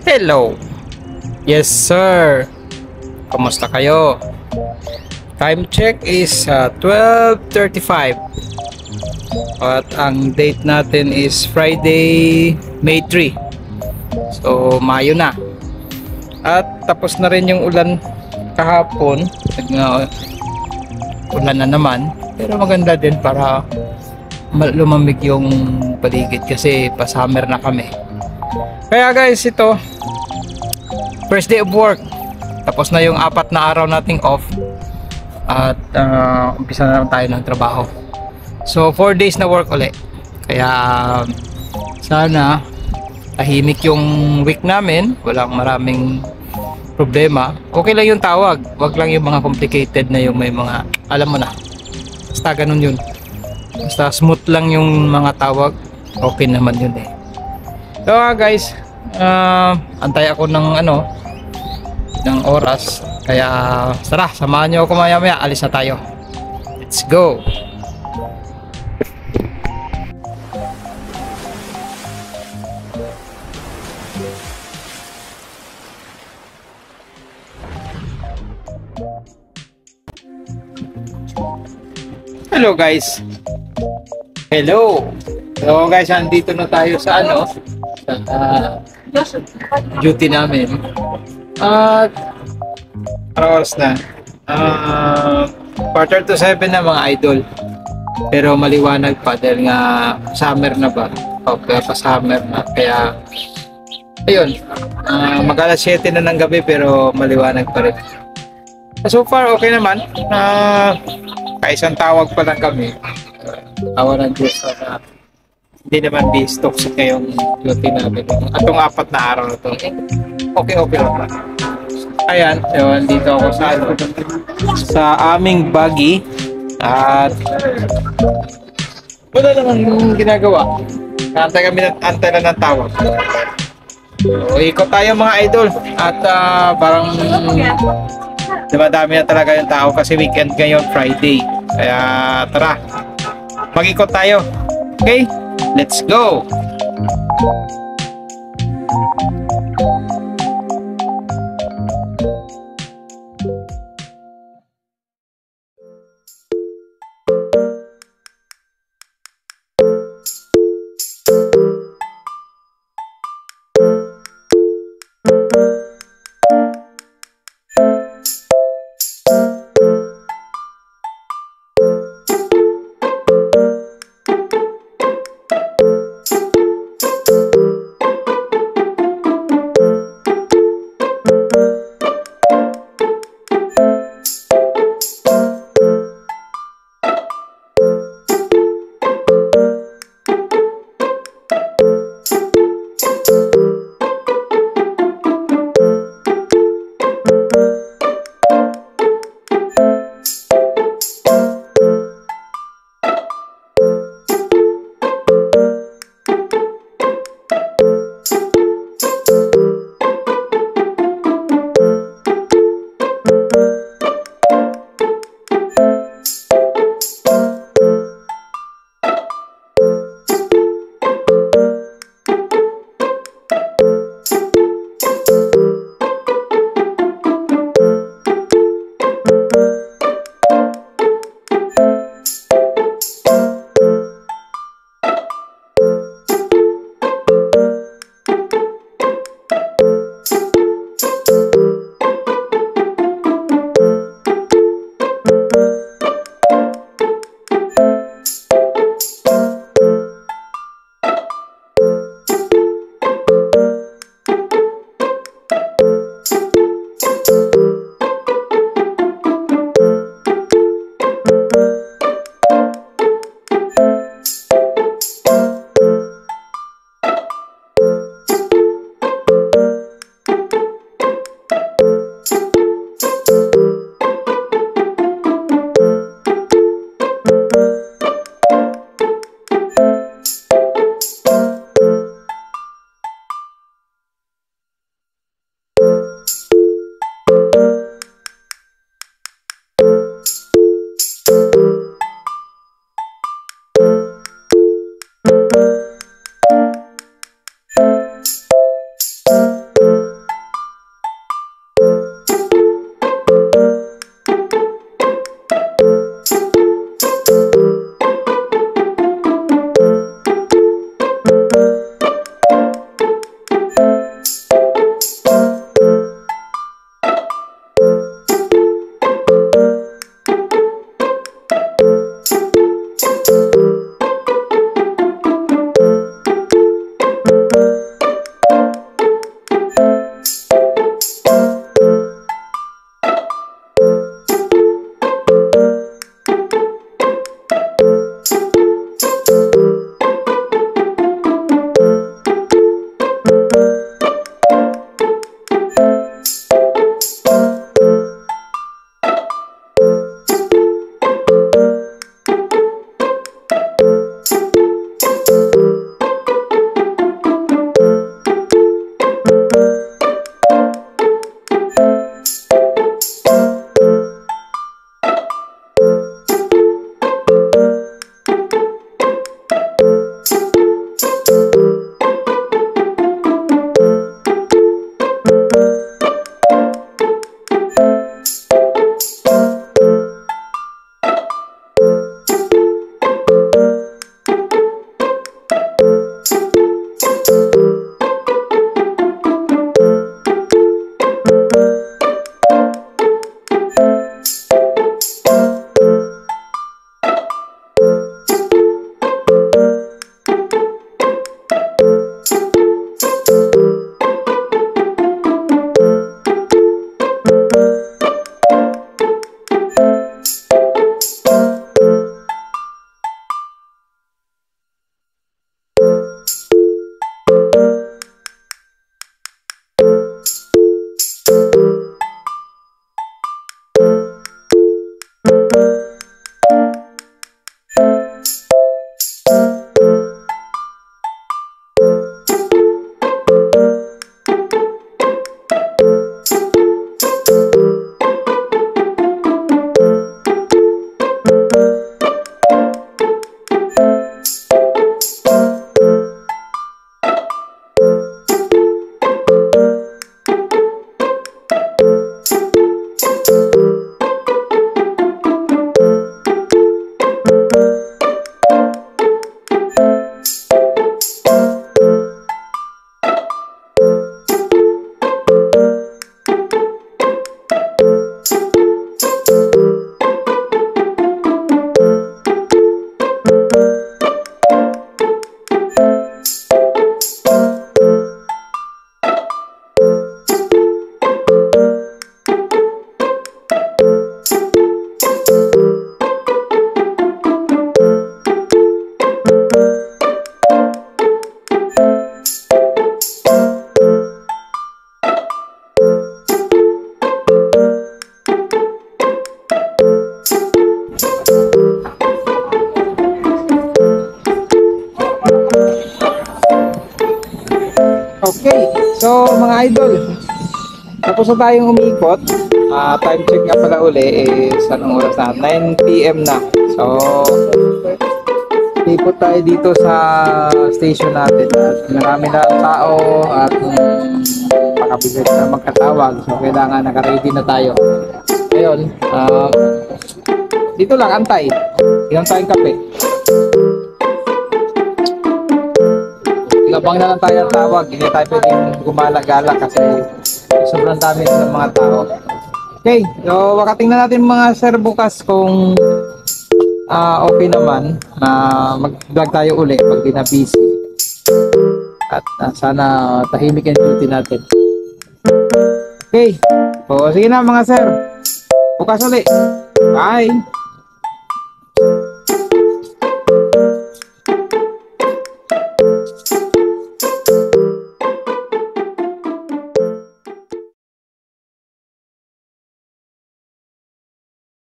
Hello. Yes, sir. Kumusta kayo? Time check is 12:35. At ang date natin is Friday, May 3. So, Mayo na. At tapos na rin yung ulan kahapon. Ulan na naman. Pero maganda din para lumamig yung paligid kasi pa-summer na kami. Kaya guys, ito first day of work. Tapos na yung 4 na araw nating off. At umpisa na naman tayo ng trabaho. So 4 days na work ulit. Kaya sana tahimik yung week namin. Walang maraming problema. Okay lang yung tawag. Wag lang yung mga complicated na yung may mga, alam mo na. Basta ganun yun. Basta smooth lang yung mga tawag. Okay naman yun eh. So guys, antay ako ng ng oras. Kaya tara, samahan nyo ako maya-maya. Alis na tayo. Let's go. Hello guys. Hello. So guys, andito na tayo sa sa duty namin. At oras na. Quarter to 7 na mga idol. Pero maliwanag pa dahil nga summer na ba? O pa summer na. Kaya ayun. Mag-alas 7 na ng gabi pero maliwanag pa rin. So far okay naman. Kaisang tawag pa lang kami. Awa ng Diyos na hindi naman toxic ngayong duty namin. At itong 4 na araw na ito. Okay lang. Ayan, yun, dito ako sa aming buggy. At wala naman ginagawa. Antay lang ng tawag. So, ikot tayo mga idol. At parang dumadami na talaga yung tao kasi weekend ngayon, Friday. Kaya tara, mag-ikot tayo. Okay, let's go. Okay, so mga idol, tapos na tayong umikot. Time check nga pala uli is anong oras na? 9 PM na. So, ikot tayo dito sa station natin. Marami na tao at pakabigat na magkatawag. So, kailangan naka-ready na tayo. Ngayon, dito lang, antay. Ilang tayong kape. Labang na lang tayo ang tawag. Hindi tayo pwedeng gumala-gala kasi sobrang dami ng mga tao. Okay, so wakatingnan natin mga sir bukas kung okay naman na mag-vlog tayo uli pag di na busy. At sana tahimik yung duty natin. Okay, so sige na mga sir. Bukas ulit. Bye!